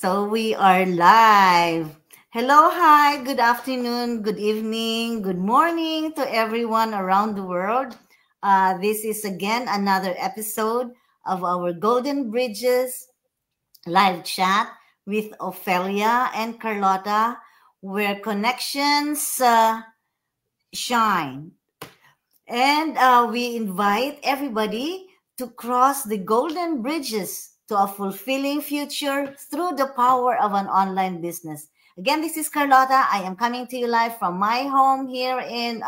So we are live. Hello, hi, good afternoon, good evening, good morning to everyone around the world. This is again another episode of our Golden Bridges live chat with Ophelia and Carlotta, where connections shine. And we invite everybody to cross the golden bridges to a fulfilling future through the power of an online business. Again, this is Carlotta. I am coming to you live from my home here in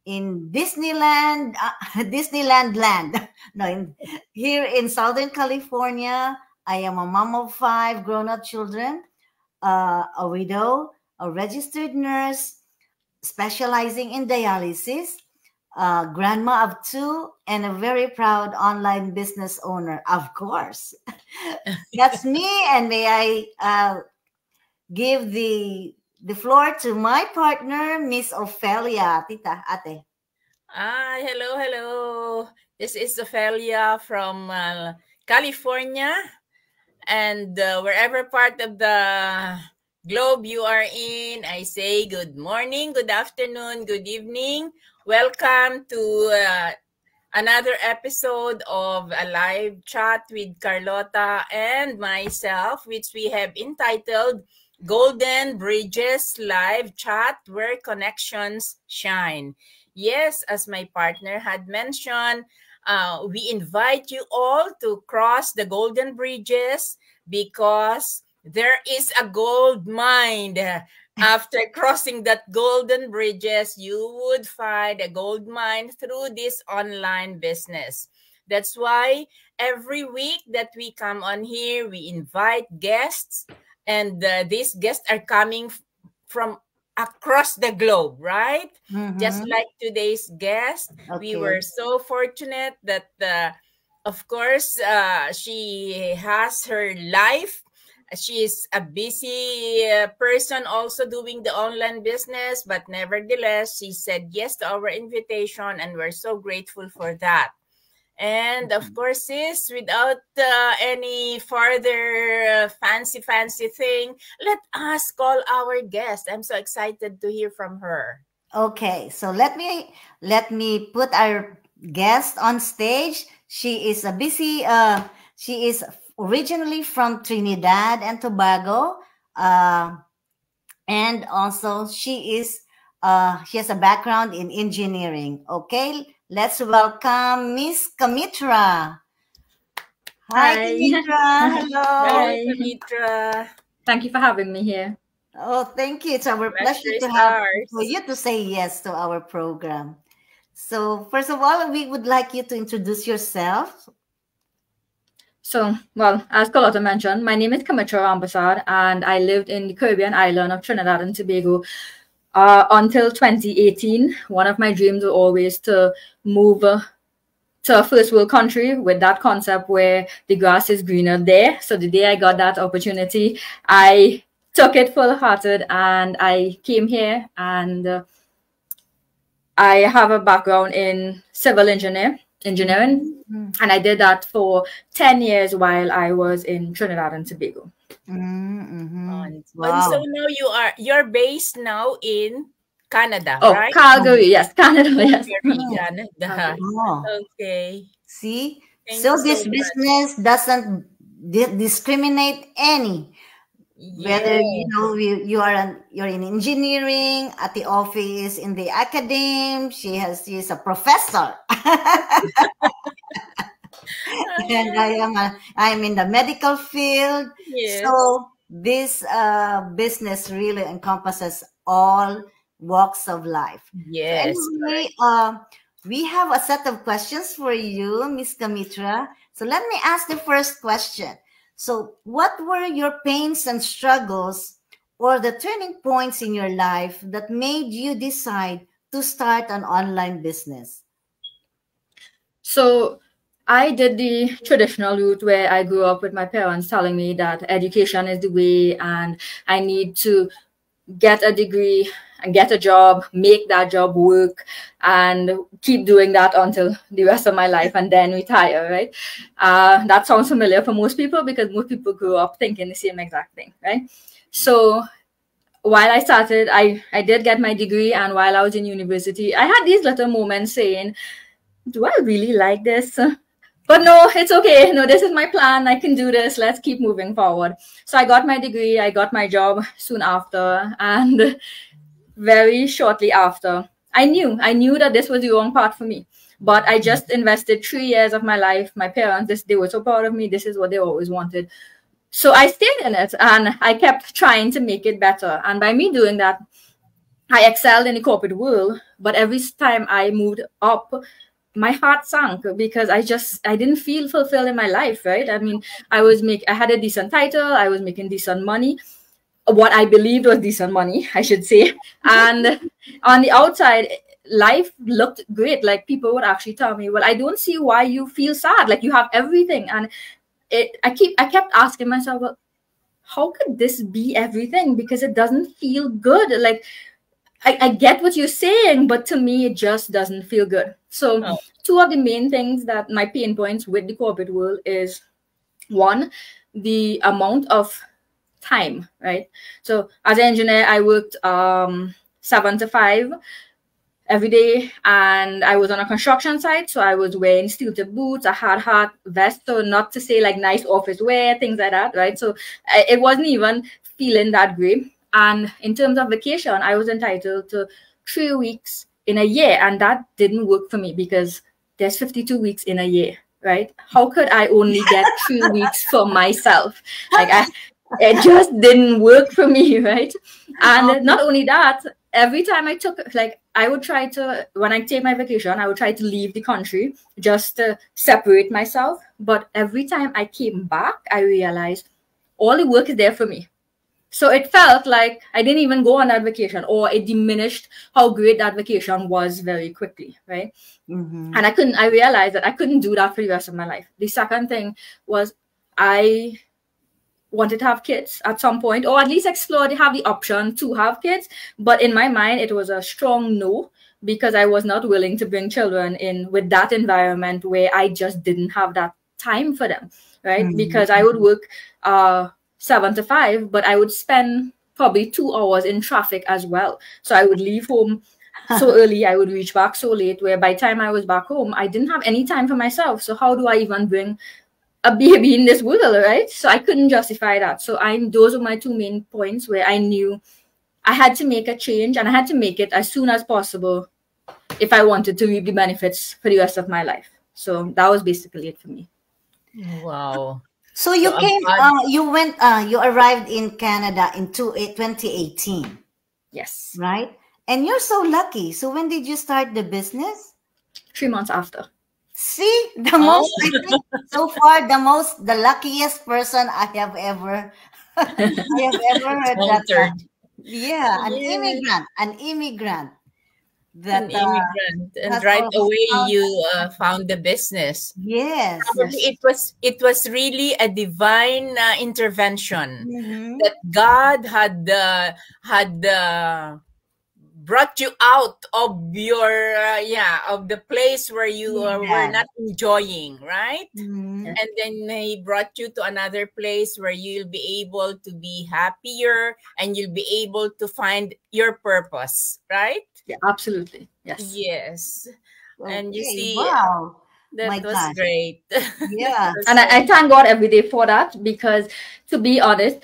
Disneyland, Disneyland land. No, here in Southern California. I am a mom of 5 grown-up children, a widow, a registered nurse specializing in dialysis, grandma of 2, and a very proud online business owner, of course. That's me, and may I give the floor to my partner, Miss Ophelia. Tita, ate. Hello. This is Ophelia from California, and wherever part of the globe you are in, I say good morning, good afternoon, good evening. Welcome to another episode of a live chat with Carlotta and myself, which we have entitled Golden Bridges Live Chat Where Connections Shine. Yes, as my partner had mentioned, we invite you all to cross the golden bridges because there is a gold mine. After crossing that golden bridges, you would find a gold mine through this online business. That's why every week that we come on here, we invite guests, and these guests are coming from across the globe, right? Just like today's guest, we were so fortunate that, of course, she has her life. She is a busy person also doing the online business, but nevertheless, she said yes to our invitation, and we're so grateful for that. And of course, sis, without any further fancy thing, let us call our guest. I'm so excited to hear from her. Okay, so let me put our guest on stage. She is a busy. She is originally from Trinidad and Tobago, and also she has a background in engineering. Okay, let's welcome Miss Kamitra. Hi, Kamitra. Hello. Hi, Kamitra. Thank you for having me here. Oh, thank you. It's our pleasure for you to say yes to our program. So, first of all, we would like you to introduce yourself. So, well, as Carlotta mentioned, my name is Kamitra Rampersad, and I lived in the Caribbean island of Trinidad and Tobago until 2018. One of my dreams was always to move to a first world country with that concept where the grass is greener there. So the day I got that opportunity, I took it full-hearted and I came here, and I have a background in civil engineering, and I did that for 10 years while I was in Trinidad and Tobago. And so now you're based now in Canada, right? Calgary, yes, Canada, yes. Canada. Okay. See, so this business doesn't discriminate any. Whether you're in engineering, at the office, in the academe, she's a professor. And I'm in the medical field. Yes. So this business really encompasses all walks of life. Yes. So anyway, we have a set of questions for you, Miss Kamitra. So let me ask the first question. So what were your pains and struggles or the turning points in your life that made you decide to start an online business? So I did the traditional route where I grew up with my parents telling me that education is the way and I need to get a degree and get a job, make that job work, and keep doing that until the rest of my life and then retire, right? That sounds familiar for most people because most people grew up thinking the same exact thing, right? So while I started, I did get my degree, and while I was in university, I had these little moments saying, do I really like this? But no, it's okay. No, this is my plan. I can do this. Let's keep moving forward. So I got my degree. I got my job soon after. And very shortly after, I knew that this was the wrong path for me. But I just invested 3 years of my life. My parents, they were so proud of me. This is what they always wanted. So I stayed in it, and I kept trying to make it better. And by me doing that, I excelled in the corporate world. But every time I moved up, my heart sank because I didn't feel fulfilled in my life, right? I mean, I had a decent title, I was making decent money, what I believed was decent money, I should say. And on the outside, life looked great. Like, people would actually tell me, well, I don't see why you feel sad. Like, you have everything. And I kept asking myself, well, how could this be everything? Because it doesn't feel good. Like, I get what you're saying, but to me, it just doesn't feel good. So two of the main things that my pain points with the corporate world is, one, the amount of time, right? So as an engineer, I worked 7 to 5 every day, and I was on a construction site. So I was wearing steel-tip boots, a hard hat, vest, so not to say like nice office wear, things like that, right? So it wasn't even feeling that great. And in terms of vacation, I was entitled to 3 weeks in a year. And that didn't work for me because there's 52 weeks in a year, right? How could I only get 3 weeks for myself? Like, it just didn't work for me, right? And not only that, every time I took, like, I would try to, when I take my vacation, I would try to leave the country just to separate myself. But every time I came back, I realized all the work is there for me. So it felt like I didn't even go on that vacation, or it diminished how great that vacation was very quickly, right? Mm-hmm. And I realized that I couldn't do that for the rest of my life. The second thing was, I wanted to have kids at some point, or at least explore to have the option to have kids. But in my mind, it was a strong no, because I was not willing to bring children in with that environment where I just didn't have that time for them, right? Mm-hmm. Because I would work 7 to 5, but I would spend probably 2 hours in traffic as well. So I would leave home so early, I would reach back so late, where by the time I was back home, I didn't have any time for myself. So how do I even bring a baby in this world, right? So I couldn't justify that. So those are my 2 main points where I knew I had to make a change, and I had to make it as soon as possible if I wanted to reap the benefits for the rest of my life. So that was basically it for me. Wow. So you you arrived in Canada in 2018. Yes. Right? And you're so lucky. So when did you start the business? 3 months after. See, most, I think so far, the luckiest person I have ever heard that. Yeah, an immigrant. An immigrant, and right away you found the business. Yes, probably it was really a divine intervention, that God had brought you out of your of the place where you were not enjoying, right? And then he brought you to another place where you'll be able to be happier, and you'll be able to find your purpose, right? Yeah, absolutely. Yes. Okay. And you see, wow, that was great. Yeah. And I thank God every day for that, because, to be honest,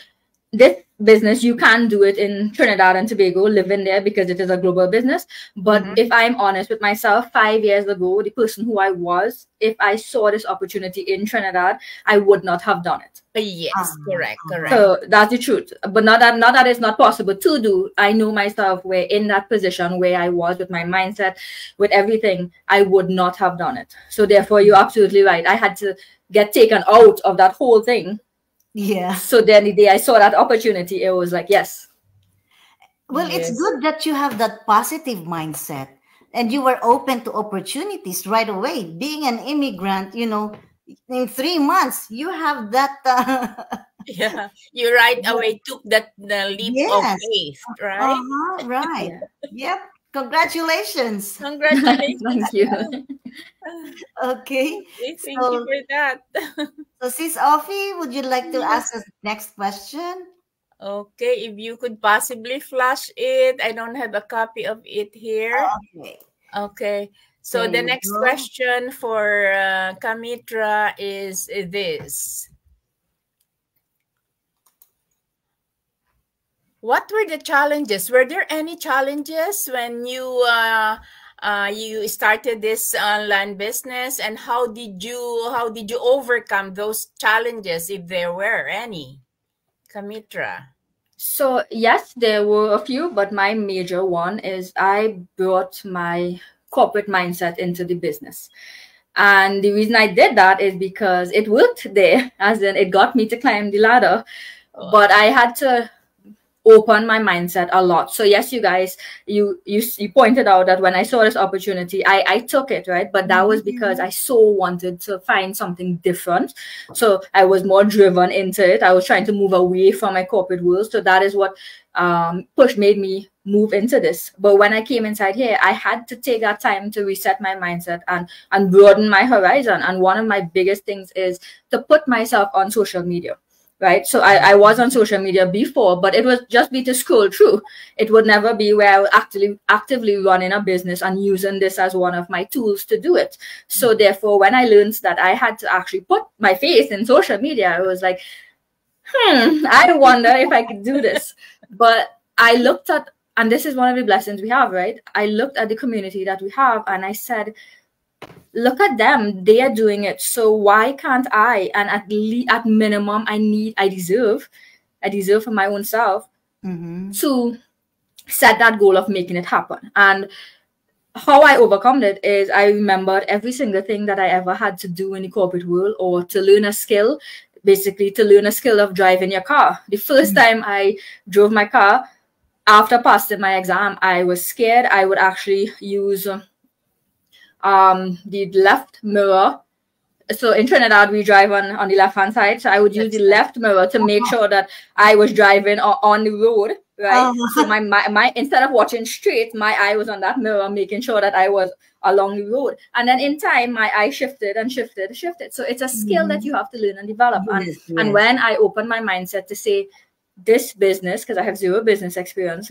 this business, you can do it in Trinidad and Tobago, live in there, because it is a global business. But if I'm honest with myself, 5 years ago, the person who I was, if I saw this opportunity in Trinidad, I would not have done it. Yes, correct. So that's the truth. But not that it's not possible to do. I know myself, where in that position where I was, with my mindset, with everything, I would not have done it. So therefore, you're absolutely right. I had to get taken out of that whole thing. Yeah. So then the day I saw that opportunity, it was like, yes. Well, it's good that you have that positive mindset, and you were open to opportunities right away. Being an immigrant, in 3 months, you have that Yeah, you right away took that the leap of Yes. faith, right? Right. Yeah. Yep. Congratulations. Congratulations. Thank you. Okay. Okay, thank you So, for that. Sis Offie, would you like to ask us next question? Okay, if you could possibly flash it. I don't have a copy of it here. Okay. Okay. So There the you next go. question for Kamitra is this. What were the challenges? Were there any challenges when you started this online business, and how did you overcome those challenges, if there were any? Kamitra. So yes, there were a few, but my major one is I brought my corporate mindset into the business. And the reason I did that is because it worked there, as in it got me to climb the ladder. But I had to open my mindset a lot. So yes, you guys, you pointed out that when I saw this opportunity, I took it, right? But that was because I so wanted to find something different. So I was more driven into it. I was trying to move away from my corporate world. So that is what made me move into this. But when I came inside here, I had to take that time to reset my mindset and broaden my horizon. And one of my biggest things is to put myself on social media. Right. So I was on social media before, but it would just be to scroll through. It would never be where I was actively running a business and using this as one of my tools to do it. So therefore, when I learned that I had to actually put my face in social media, I was like, I wonder if I could do this. But I looked at, and this is one of the blessings we have, right? I looked at the community that we have and I said, look at them, they are doing it, so why can't I? And at minimum, I deserve for my own self to set that goal of making it happen. And how I overcome it is I remembered every single thing that I ever had to do in the corporate world, or to learn a skill, basically to learn a skill of driving your car. The first time I drove my car after passing my exam, I was scared. I would actually use the left mirror. So in Trinidad, we drive on the left-hand side. So I would use the left mirror to make sure that I was driving on the road, right? So my instead of watching straight, my eye was on that mirror, making sure that I was along the road. And then in time, my eye shifted and shifted. So it's a skill that you have to learn and develop. And when I opened my mindset to say, this business, because I have zero business experience,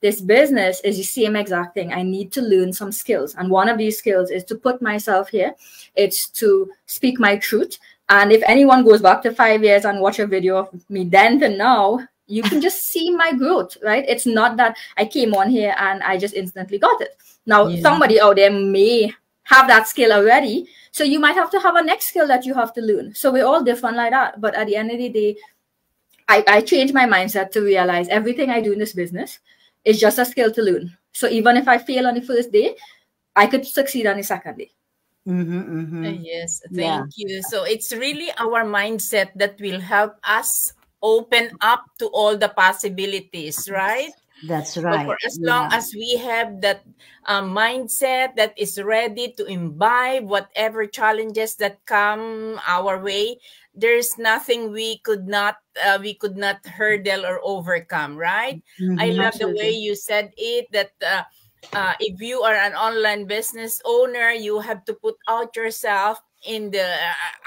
this business is the same exact thing. I need to learn some skills. And one of these skills is to put myself here. It's to speak my truth. And if anyone goes back to 5 years and watch a video of me then to now, you can just see my growth, right? It's not that I came on here and I just instantly got it. Now, somebody out there may have that skill already. So you might have to have a next skill that you have to learn. So we're all different like that. But at the end of the day, I changed my mindset to realize everything I do in this business is just a skill to learn. So even if I fail on the first day, I could succeed on the second day. Yes, thank you. So it's really our mindset that will help us open up to all the possibilities, right? That's right. So for as long as we have that mindset that is ready to imbibe whatever challenges that come our way, there's nothing we could not hurdle or overcome, right? I love the way you said it, that if you are an online business owner, you have to put out yourself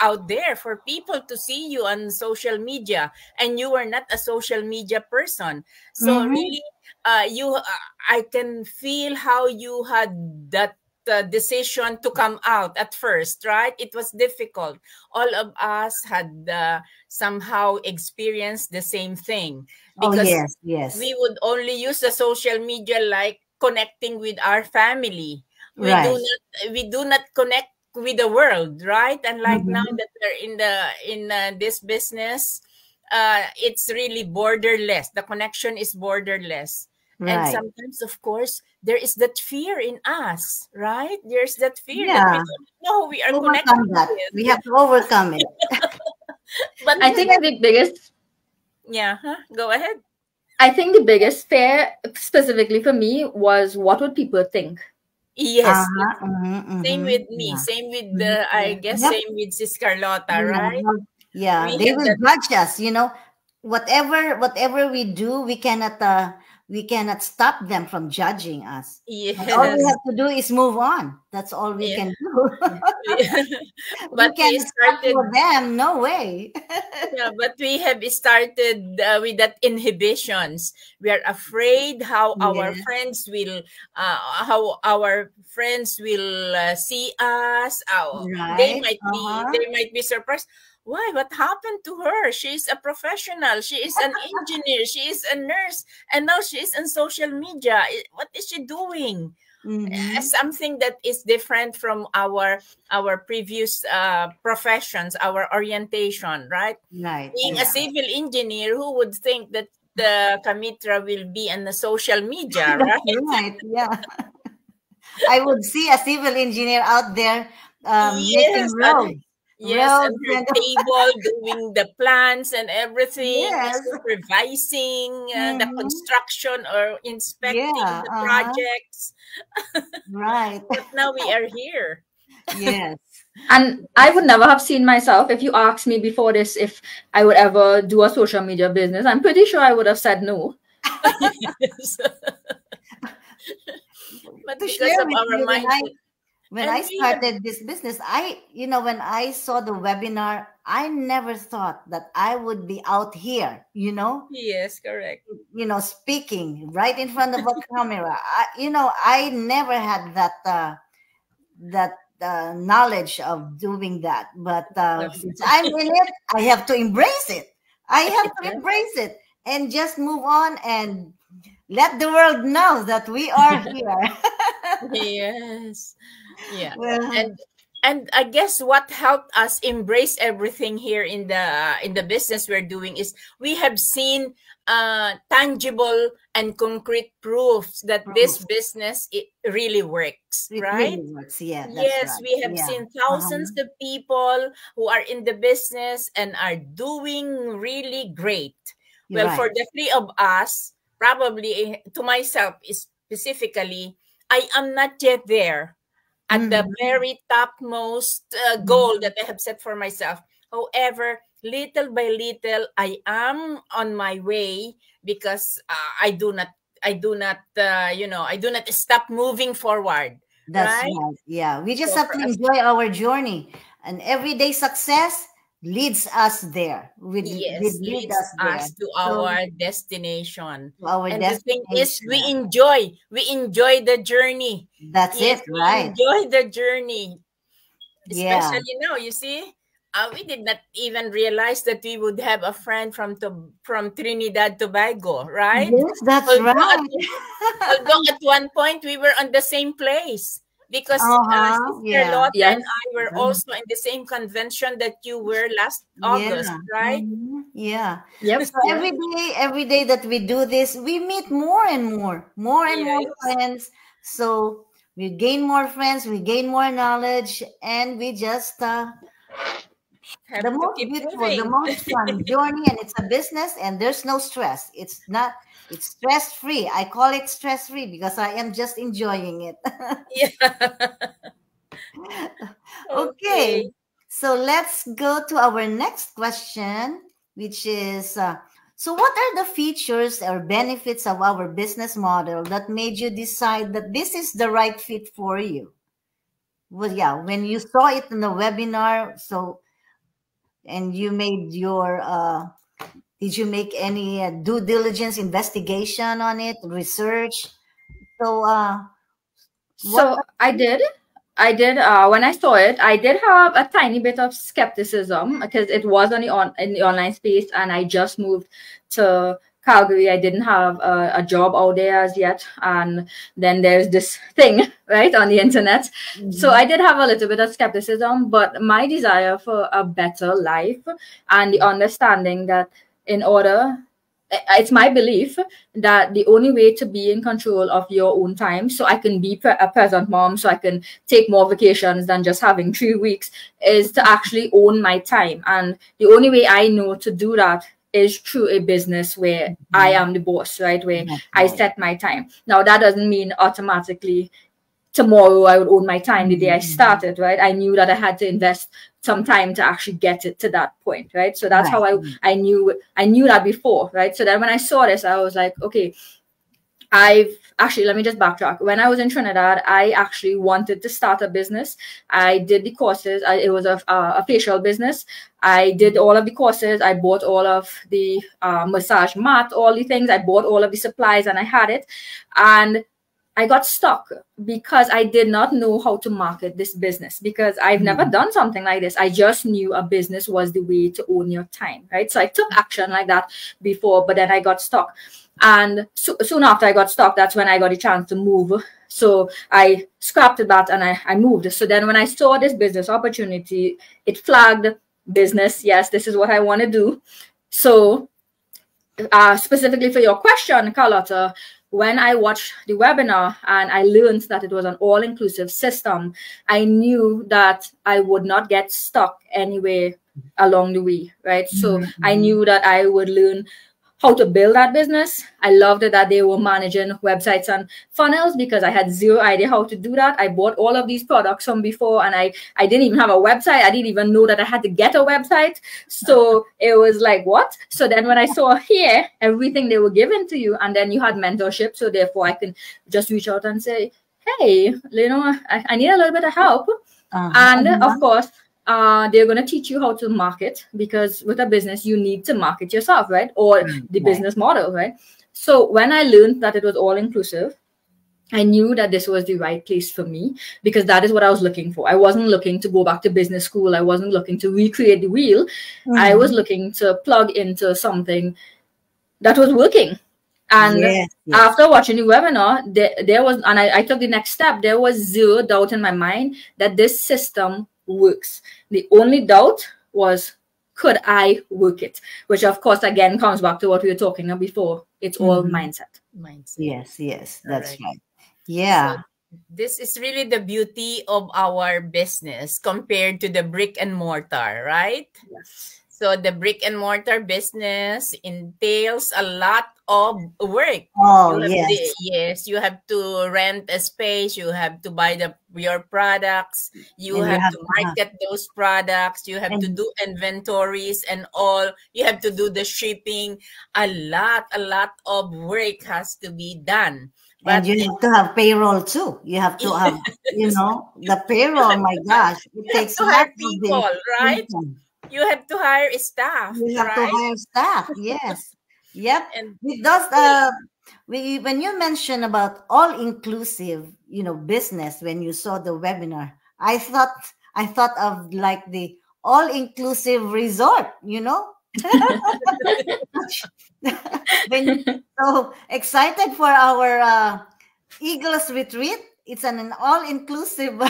out there for people to see you on social media, and you are not a social media person. So really, I can feel how you had that decision to come out at first, right? It was difficult. All of us had somehow experienced the same thing, because we would only use the social media like connecting with our family. We do not connect with the world, right? And like now that we're in this business, it's really borderless. The connection is borderless. And sometimes, of course, there is that fear in us, right? There's that fear that we don't know we are connected with. We have to overcome it. But I think the biggest... Go ahead. I think the biggest fear, specifically for me, was what would people think? Yes. Same with me. Same with I guess same with Sis Carlota, right? Yeah, We they have will that. judge us, you know. Whatever we do, we cannot stop them from judging us. And all we Yes. have to do is move on. That's all we Yeah. can do. But We we cannot stop for started. them. No way. Yeah, but we have started with that inhibitions. We are afraid Yeah. how our friends will see us. Right. They might be surprised. Why? What happened to her? She's a professional. She is an engineer. She is a nurse, and now she is on social media. What is she doing? Mm-hmm. Something that is different from our previous professions, our orientation, right? Right. Being a Yeah. civil engineer, who would think that the Kamitra will be on the social media, That's right? right. Yeah. I would see a civil engineer out there making Yes, and yes, and roads her and table doing the plans and everything, yes. supervising the Hmm. construction or inspecting Yeah. the Uh-huh. projects. Right. But now we are here. Yes. And I would never have seen myself if you asked me before this if I would ever do a social media business. I'm pretty sure I would have said no. Yes. But To because share of with our you, mindset, when and I we have, started this business, when I saw the webinar, I never thought that I would be out here, yes, correct. speaking right in front of a camera. I never had that knowledge of doing that. But since I'm in it, I have to embrace it. I have to embrace it and just move on and let the world know that we are here. Yes. Yeah. Well, And I guess what helped us embrace everything here in the business we're doing is we have seen tangible and concrete proofs that this proofs. business, it really works, It right? really works. Yeah, that's Yes, right. we have Yeah. seen Uh-huh. thousands of people who are in the business and are doing really great. You're Well, for right. the three of us, probably to myself specifically, I am not yet there at the Mm-hmm. very topmost goal Mm-hmm. that I have set for myself. However, little by little, I am on my way because I do not stop moving forward, That's right? right. Yeah. We just So have for to us, enjoy our journey. And everyday success leads us there. Would yes, lead leads us there. us to So our destination. to our And the thing is, destination. we enjoy the journey. That's Yes, it, we right? enjoy the journey. Yeah. Especially now, you see, we did not even realize that we would have a friend from Trinidad Tobago, right? Yes, that's Although at right. although at one point we were on the same place because Uh-huh. Sister Yeah. Lotte and Yes. I were Mhm. also in the same convention that you were last August, Yeah. right? Yeah. Yep. So every day that we do this, we meet more and more Yes, friends. So we gain more friends, we gain more knowledge, and we just the have to most keep beautiful, the moving. most fun journey, and it's a business, and there's no stress. It's stress free. I call it stress free because I am just enjoying it. Yeah. Okay, Okay. so let's go to our next question, which is so what are the features or benefits of our business model that made you decide that this is the right fit for you? Well, yeah, when you saw it in the webinar, so and you made your did you make any due diligence investigation on it, research? So what So I did when I saw it, I did have a tiny bit of skepticism because it was in the online space, and I just moved to Calgary. I didn't have a job out there as yet, and then there's this thing right on the internet. So Mhm. I did have a little bit of skepticism, but my desire for a better life and the understanding that in order it's my belief that the only way to be in control of your own time, so I can be a present mom, so I can take more vacations than just having 3 weeks, is to actually own my time. And the only way I know to do that is through a business where I Mhm. am the boss, right? Where That's I right. set my time. Now, that doesn't mean automatically tomorrow I would own my time the day I started, right? I knew that I had to invest some time to actually get it to that point, right? So that's how I knew that before, right? So then when I saw this, I was like, okay, let me just backtrack. When I was in Trinidad, I actually wanted to start a business. I did the courses. It was a facial business. I did all of the courses. I bought all of the massage mat, all the things. I bought all of the supplies and I had it. And I got stuck because I did not know how to market this business, because I've never done something like this. I just knew a business was the way to own your time, right? So I took action like that before, but then I got stuck. And soon after I got stuck, that's when I got a chance to move. So I scrapped that and I moved. So then when I saw this business opportunity, it flagged business. Yes, this is what I want to do. So specifically for your question, Carlotta, when I watched the webinar and I learned that it was an all-inclusive system, I knew that I would not get stuck anywhere along the way, right? So I knew that I would learn how to build that business. I loved it that they were managing websites and funnels, because I had zero idea how to do that. I bought all of these products from before and I didn't even have a website. I didn't even know that I had to get a website. So it was like, what? So then when I saw here, everything they were giving to you, and then you had mentorship. So therefore I can just reach out and say, hey, I need a little bit of help. And of course, they're going to teach you how to market, because with a business, you need to market yourself, right? Or the business model, right? So when I learned that it was all inclusive, I knew that this was the right place for me, because that is what I was looking for. I wasn't looking to go back to business school. I wasn't looking to recreate the wheel. I was looking to plug into something that was working. And after watching the webinar, there was, and I took the next step, there was zero doubt in my mind that this system works. The only doubt was, could I work it? Which of course again comes back to what we were talking about before. It's all mindset. Yes, that's right. Yeah. So this is really the beauty of our business compared to the brick and mortar, right? Yes. So the brick and mortar business entails a lot of work. Yes, you have to rent a space, you have to buy your products, you have to market those products, you have to do inventories and all, you have to do the shipping. A lot of work has to be done. And you have to have payroll too. You have to have, the payroll. My gosh, it takes to hire people, right? You have to hire staff. You have to hire staff. Yes. Yep. And with those, when you mentioned about all inclusive, business, when you saw the webinar, I thought of like the all inclusive resort. So excited for our Eagles retreat. It's an all-inclusive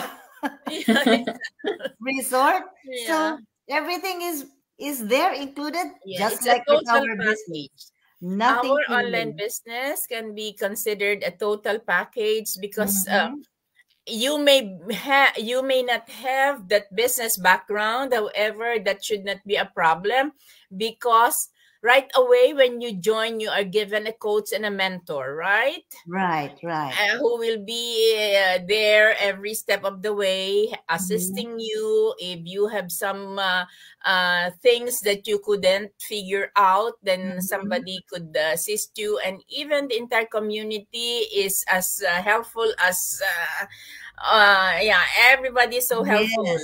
resort. Yeah. So everything is there included, just it's like a with our total business. package. Nothing Our online business can be considered a total package, because you may not have that business background. However, that should not be a problem, because right away when you join, you are given a coach and a mentor, right? Right. Who will be there every step of the way, assisting you. If you have some things that you couldn't figure out, then somebody could assist you. And even the entire community is as helpful as everybody is so helpful.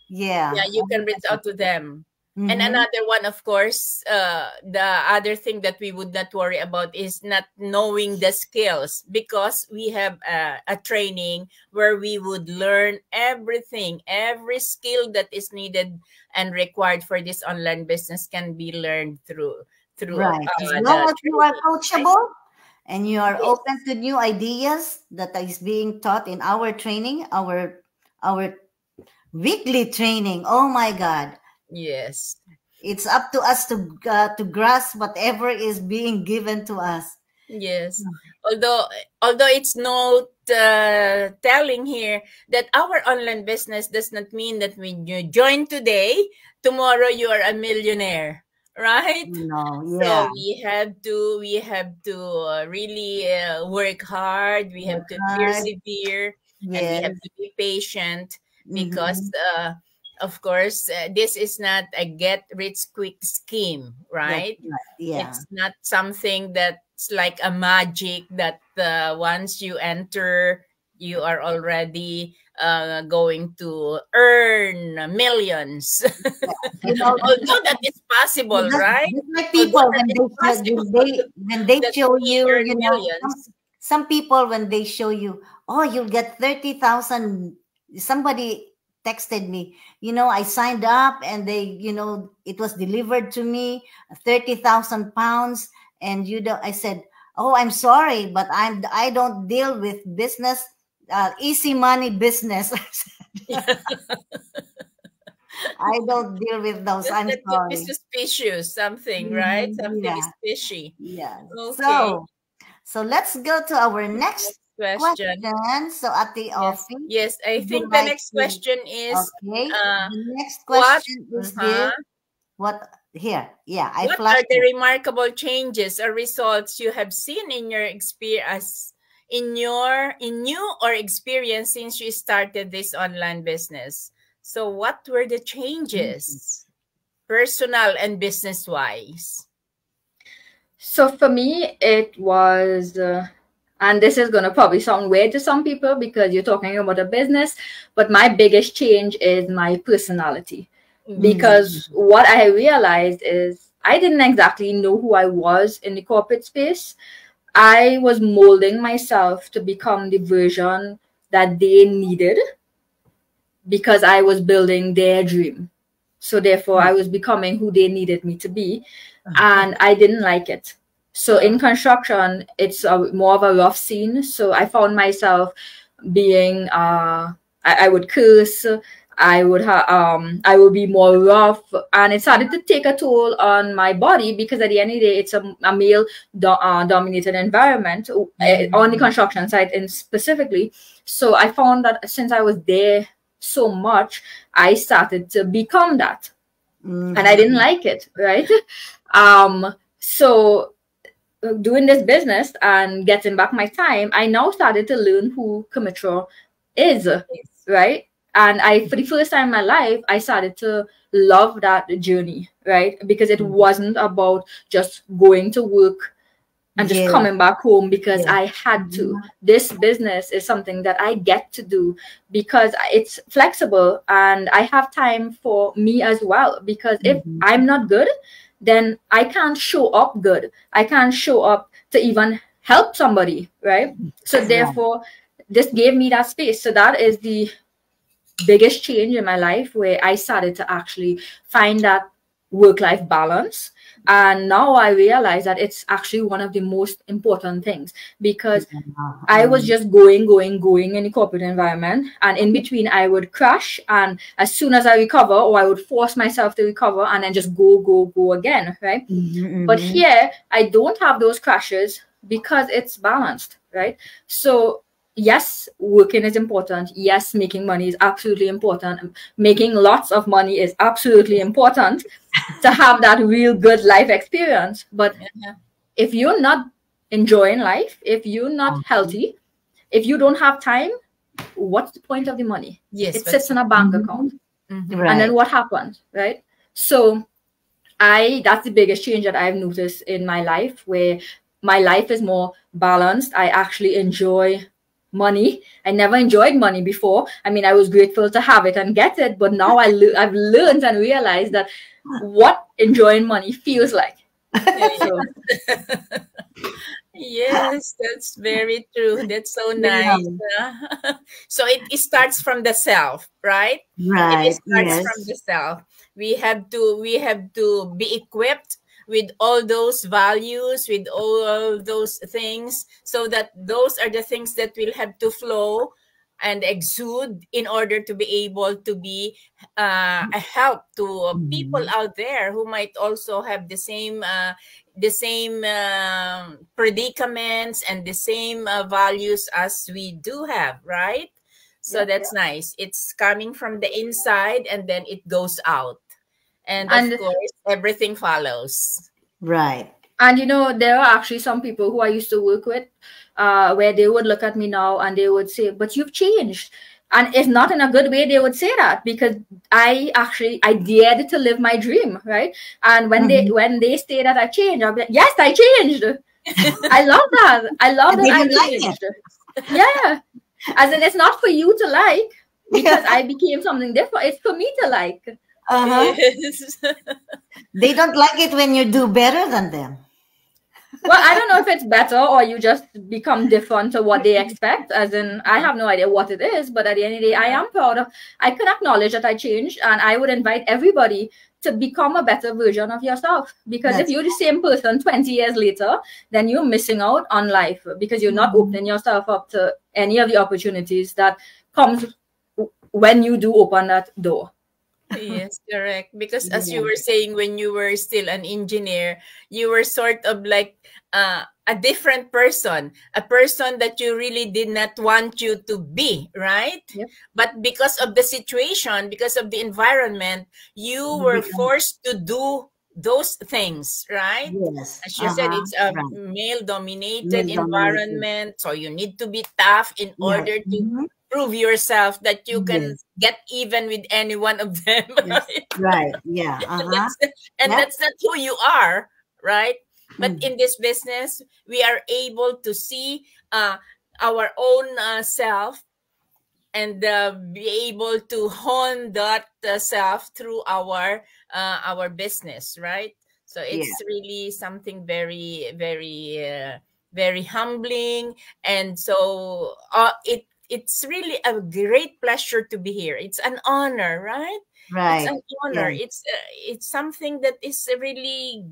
Yeah, you can reach out to them. And another one, of course, the other thing that we would not worry about is not knowing the skills, because we have a training where we would learn everything. Every skill that is needed and required for this online business can be learned through right. As long as you are coachable and you are open to new ideas that is being taught in our training, our weekly training. Oh my God. Yes. It's up to us to grasp whatever is being given to us. Yes. Although it's not telling here that our online business does not mean that when you join today, tomorrow you are a millionaire, right? No, So we have to really work hard. We have to persevere. and we Yes. have to be patient because Mm-hmm. of course this is not a get rich quick scheme, That's right? right. Yeah. It's not something that's like a magic that once you enter, you are already going to earn millions. You know, Although that is possible, right? just like Although people that when is they possible when they that show we you, earn you know, millions. some people when they show you, oh, you'll get 30,000. Somebody texted me, you know, I signed up and they, you know, it was delivered to me, 30,000 pounds. And you know, I said, oh, I'm sorry, but I don't deal with business, easy money business. I don't deal with those. Just I'm that could be sorry. suspicious, something, right? Mhm, Something yeah. is fishy. Yeah. Okay. So let's go to our next Next question. question. So at the Yes. office, Yes. I would you think the like next to? question is Okay. uh The next what question is uh-huh. this. What here? Yeah, I What are flashed the it. remarkable changes or results you have seen in your experience in you or experience since you started this online business? So what were the changes? Personal and business wise. So for me, it was, and this is going to probably sound weird to some people because you're talking about a business, but my biggest change is my personality. Because what I realized is I didn't exactly know who I was in the corporate space. I was molding myself to become the version that they needed because I was building their dream. So therefore, I was becoming who they needed me to be, and I didn't like it. So in construction, it's more of a rough scene. So I found myself being, I would curse, I would be more rough, and it started to take a toll on my body because at the end of the day, it's a male dominated environment on the construction site, and specifically. So I found that since I was there so much, I started to become that, and I didn't like it, right? So doing this business and getting back my time, I now started to learn who Comitra is, right? And for the first time in my life, I started to love that journey, right? Because it wasn't about just going to work and just coming back home because I had to. This business is something that I get to do because it's flexible and I have time for me as well. Because if I'm not good, then I can't show up good. I can't show up to even help somebody, right? So therefore, this gave me that space. So that is the biggest change in my life, where I started to actually find that work-life balance. And now I realize that it's actually one of the most important things, because I was just going in the corporate environment, and in between I would crash, and as soon as I recover, or I would force myself to recover and then just go again, right? But here I don't have those crashes because it's balanced, right? So yes, working is important. Yes, making money is absolutely important. Making lots of money is absolutely important to have that real good life experience. But if you're not enjoying life, if you're not healthy, if you don't have time, what's the point of the money? Yes, it sits in a bank account. Right. And then what happens, right? So that's the biggest change that I've noticed in my life, where my life is more balanced. I actually enjoy money. I never enjoyed money before. I mean, I was grateful to have it and get it, but now I've learned and realized that what enjoying money feels like. So, yes, that's very true. That's so nice. So it starts from the self, right? Right. It starts from the self. We have to be equipped with all those values, with all those things, so that those are the things that will have to flow and exude in order to be able to be a help to people out there who might also have the same predicaments and the same values as we do have, right? So that's nice. It's coming from the inside and then it goes out. And of course, everything follows. Right. And there are actually some people who I used to work with, where they would look at me now and they would say, "But you've changed." And it's not in a good way they would say that, because I dared to live my dream, right? And when they say that I changed, I'll be like, "Yes, I changed." I love that. I love that I changed. Yeah. As in, it's not for you to like, because I became something different. It's for me to like. Yes. They don't like it when you do better than them. Well, I don't know if it's better or you just become different to what they expect. As in, I have no idea what it is, but at the end of the day, I am proud of. I can acknowledge that I changed, and I would invite everybody to become a better version of yourself. Because if you're the same person 20 years later, then you're missing out on life, because you're not opening yourself up to any of the opportunities that comes when you do open that door. Yes, correct. Because as you were saying, when you were still an engineer, you were sort of like a different person, a person that you really did not want you to be, right? Yep. But because of the situation, because of the environment, you were forced to do those things, right? Yes. As you said, it's a male-dominated environment, so you need to be tough in order to prove yourself that you can get even with any one of them. Right. Yeah. That's not who you are, right? But in this business, we are able to see our own self and be able to hone that self through our business, right? So it's really something very, very, very humbling, and so it's really a great pleasure to be here. It's an honor, right? Right. It's an honor. It's something that is really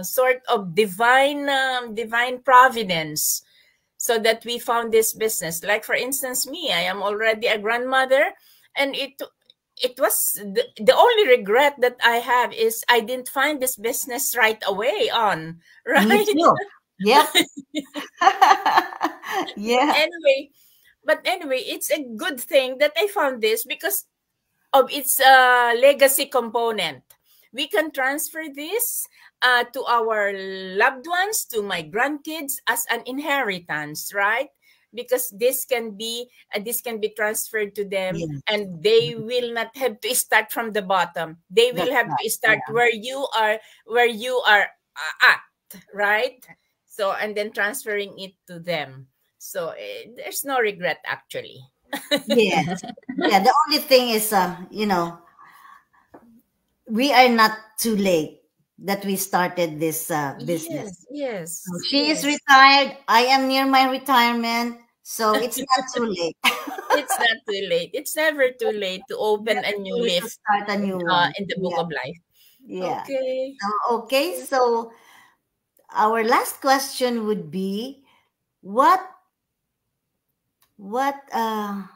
sort of divine providence, so that we found this business. Like, for instance, me, I am already a grandmother, and it was the only regret that I have is I didn't find this business right away on, right? Me too. Yep. Yeah. But anyway, it's a good thing that I found this because of its legacy component. We can transfer this to our loved ones, to my grandkids, as an inheritance, right? Because this can be transferred to them, and they will not have to start from the bottom. They will have to start where you are at, right? So, and then transferring it to them. So there's no regret, actually. Yeah. The only thing is, we are not too late that we started this business. Yes. So she is retired. I am near my retirement. So it's not too late. It's not too late. It's never too late to open a new leaf, start a new one in the book of life. Yeah. Okay. So our last question would be, what oh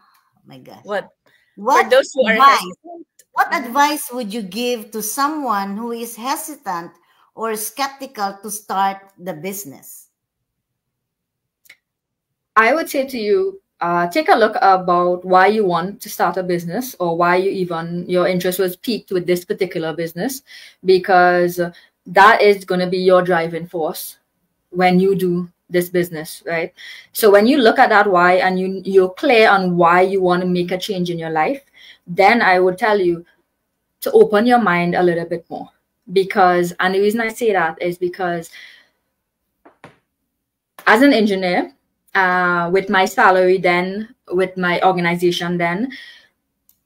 my gosh. What for those who are hesitant? What advice would you give to someone who is hesitant or skeptical to start the business? I would say to you, take a look about why you want to start a business, or why your interest was piqued with this particular business, because that is going to be your driving force when you do this business, right? So when you look at that why, and you're clear on why you want to make a change in your life, then I would tell you to open your mind a little bit more. And the reason I say that is because as an engineer, with my salary then, with my organization then,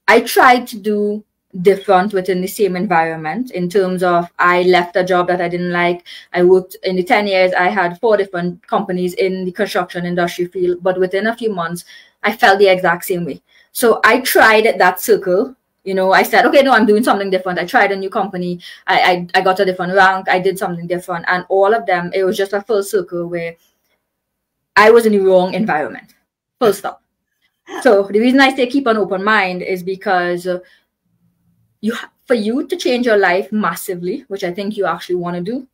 I tried to do different within the same environment, in terms of I left a job that I didn't like. I worked in the 10 years, I had 4 different companies in the construction industry field, but within a few months, I felt the exact same way. So I tried that circle. I said, okay, no, I'm doing something different. I tried a new company. I got a different rank. I did something different. And all of them, it was just a full circle where I was in the wrong environment. Full stop. So the reason I say keep an open mind is because for you to change your life massively, which I think you actually want to do,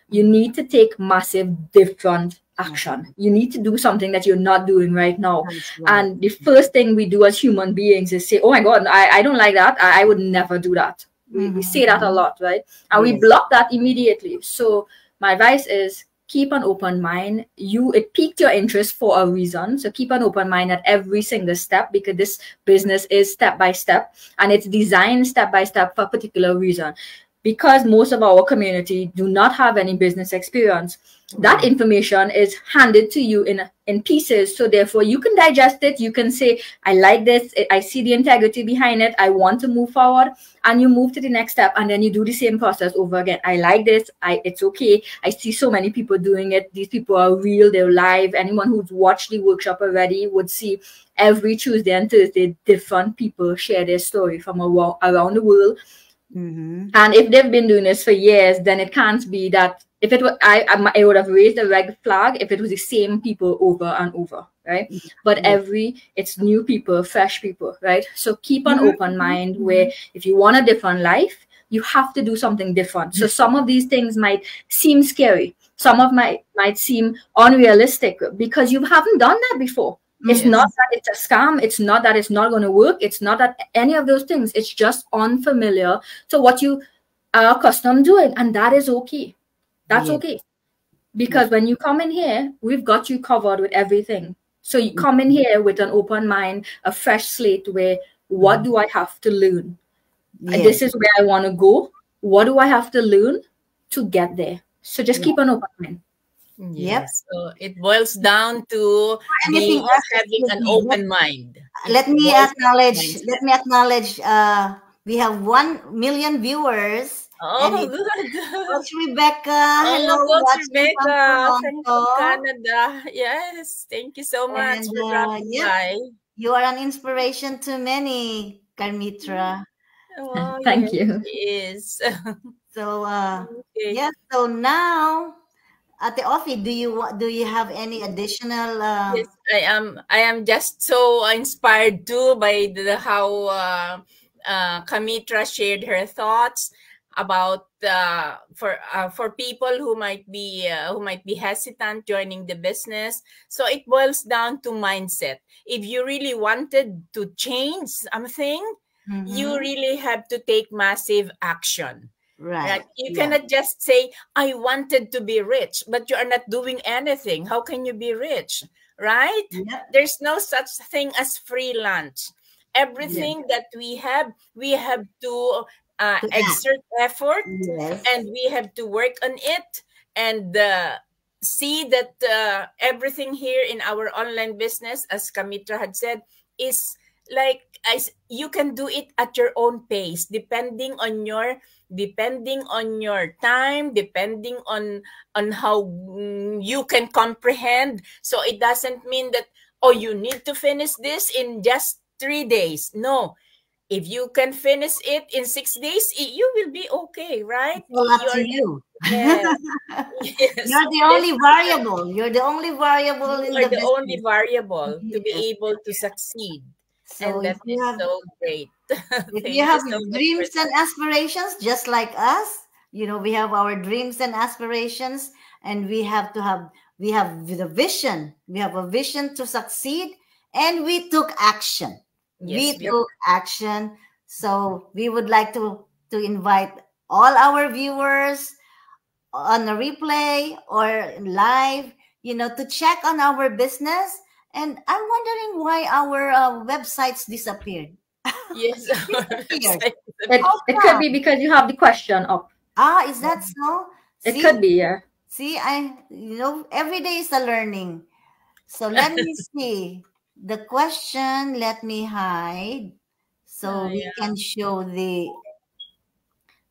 you need to take massive different action. You need to do something that you're not doing right now. And the first thing we do as human beings is say, oh my God, I don't like that. I would never do that. We say that a lot, right? And we block that immediately. So my advice is keep an open mind. It piqued your interest for a reason. So keep an open mind at every single step, because this business is step by step and it's designed step by step for a particular reason. Because most of our community do not have any business experience, that information is handed to you in pieces. So therefore you can digest it. You can say, I like this. I see the integrity behind it. I want to move forward. And you move to the next step. And then you do the same process over again. I like this. It's okay. I see so many people doing it. These people are real. They're live. Anyone who's watched the workshop already would see every Tuesday and Thursday, different people share their story from around the world. And if they've been doing this for years, then it can't be that if it were, I would have raised a red flag if it was the same people over and over, right? But it's new people, fresh people, right? So keep an open mind where if you want a different life, you have to do something different. So some of these things might seem scary. Some of might seem unrealistic because you haven't done that before. It's not that it's a scam. It's not that it's not going to work. It's not that any of those things. It's just unfamiliar to what you are accustomed doing. And that is okay. That's okay. Because when you come in here, we've got you covered with everything. So you come in here with an open mind, a fresh slate where what do I have to learn? This is where I want to go. What do I have to learn to get there? So just keep an open mind. Yes. So it boils down to having an open mind. Let me acknowledge. We have 1 million viewers. Oh, good. Coach Rebecca. Hello, Coach Rebecca from Canada. Yes. Thank you so much for dropping by. You are an inspiration to many, Carmitra. Oh, Thank you. Yes. So so now Ate Offie, do you have any additional Yes, I am just so inspired too by how Carmitra shared her thoughts about for people who might be hesitant joining the business. So it boils down to mindset. If you really wanted to change something, you really have to take massive action. Right. You cannot just say, I wanted to be rich, but you are not doing anything. How can you be rich? Right? There's no such thing as free lunch. Everything that we have to exert effort, and we have to work on it, and see that everything here in our online business, as Carmitra had said, is like you can do it at your own pace, depending on your time, depending on how you can comprehend. So it doesn't mean that, oh, you need to finish this in just 3 days. No. If you can finish it in 6 days, you will be okay, right? Well, up to you. Yes. You're the only variable. You're the only variable in the business. Only variable to be able to succeed. So and that is so great. If you have dreams and aspirations, just like us, we have our dreams and aspirations, and we have the vision. We have a vision to succeed, and we took action. Yes, we took action. So we would like to invite all our viewers on a replay or live, to check on our business. And I'm wondering why our websites disappeared. Yes. It could be because you have the question up. Is that so? It could be, yeah. See, every day is a learning. So let me see. The question, let me hide. So we can show the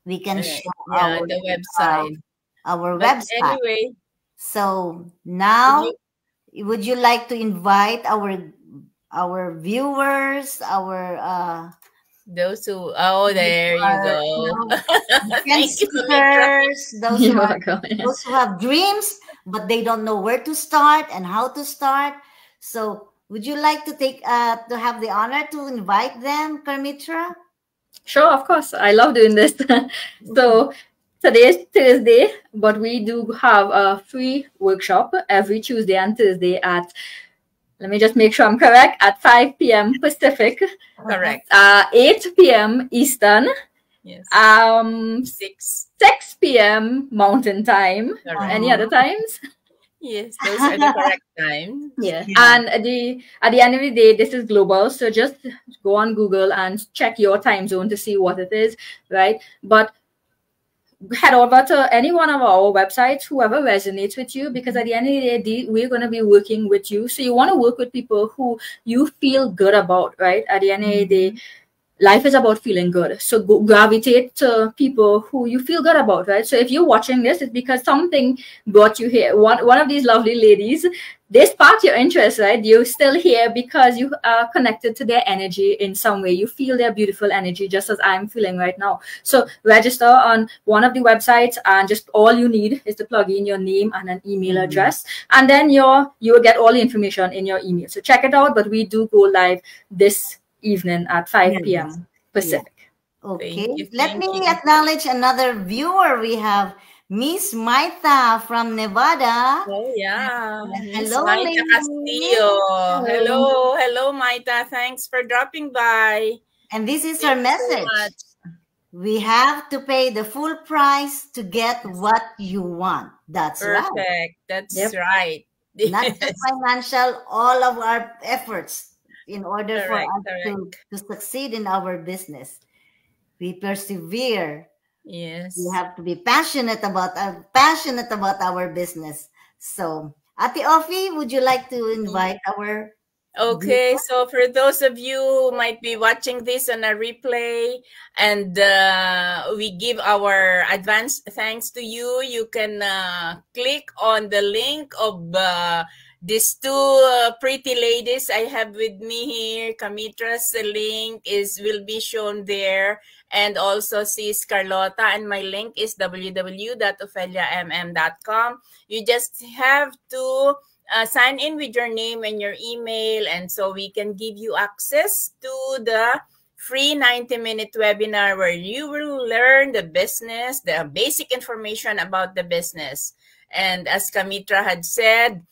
website. Our website. Anyway. So now, would you like to invite our viewers, those who there you go. Those who have dreams but they don't know where to start and how to start. So would you like to to have the honor to invite them, Carmitra? Sure, of course. I love doing this. So today is Thursday, but we do have a free workshop every Tuesday and Thursday at, let me just make sure I'm correct, at 5 p.m. Pacific. Correct. 8 p.m. Eastern, Yes. 6 p.m. Mountain Time. Correct. Any other times? Yes, those are the correct times. Yeah. And at the end of the day, this is global. So just go on Google and check your time zone to see what it is, right? But head over to any one of our websites, whoever resonates with you, because at the end of the day, we're going to be working with you. So you want to work with people who you feel good about, right? At the end of the day, life is about feeling good. So go gravitate to people who you feel good about, right? So if you're watching this, it's because something brought you here. One of these lovely ladies, they sparked your interest, right? You're still here because you are connected to their energy in some way. You feel their beautiful energy, just as I'm feeling right now. So register on one of the websites, and just all you need is to plug in your name and an email address, and then you will get all the information in your email. So check it out. But we do go live this evening at 5 p.m. Pacific. Yeah. Okay. Thank you, Let me acknowledge another viewer. We have Miss Maita from Nevada. Oh, yeah. Hello, Maita lady. Castillo. Hello, Maita. Thanks for dropping by. And this is her message. So we have to pay the full price to get what you want. That's perfect. Right. That's right. Not just financial, all of our efforts in order for us to succeed in our business. We persevere. Yes. We have to be passionate about our business. So, Ate Offie, would you like to invite our Okay, so for those of you who might be watching this on a replay, and we give our advance thanks to you, you can click on the link of these two pretty ladies I have with me here. Kamitra's link will be shown there, and also sis Carlota, and my link is www.opheliamm.com. You just have to sign in with your name and your email, and so we can give you access to the free 90-minute webinar where you will learn the business, the basic information about the business. And as Kamitra had said,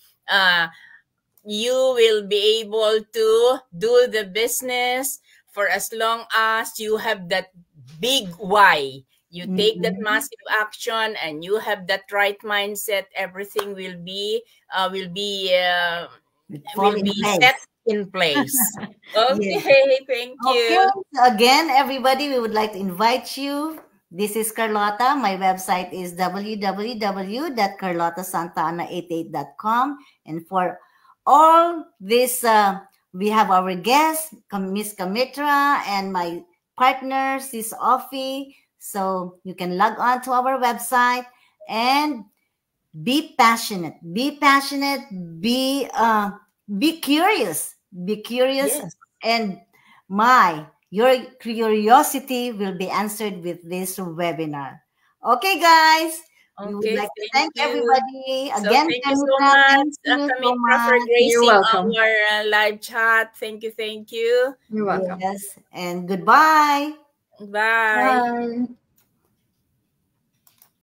you will be able to do the business for as long as you have that big why. You take that massive action and you have that right mindset, everything will be set in place. Okay, thank you. Okay. So again, everybody, we would like to invite you. This is Carlota. My website is www.carlotasantana88.com. And for all this, we have our guest, Miss Kamitra, and my partner, Sis Offie. So you can log on to our website and be passionate. Be passionate. Be curious. Be curious. Yes. And your curiosity will be answered with this webinar. Okay, guys. We would like to thank everybody again. Thank you so much, Kamitra, for gracing our live chat. Thank you. You're welcome. Yes, and goodbye. Bye.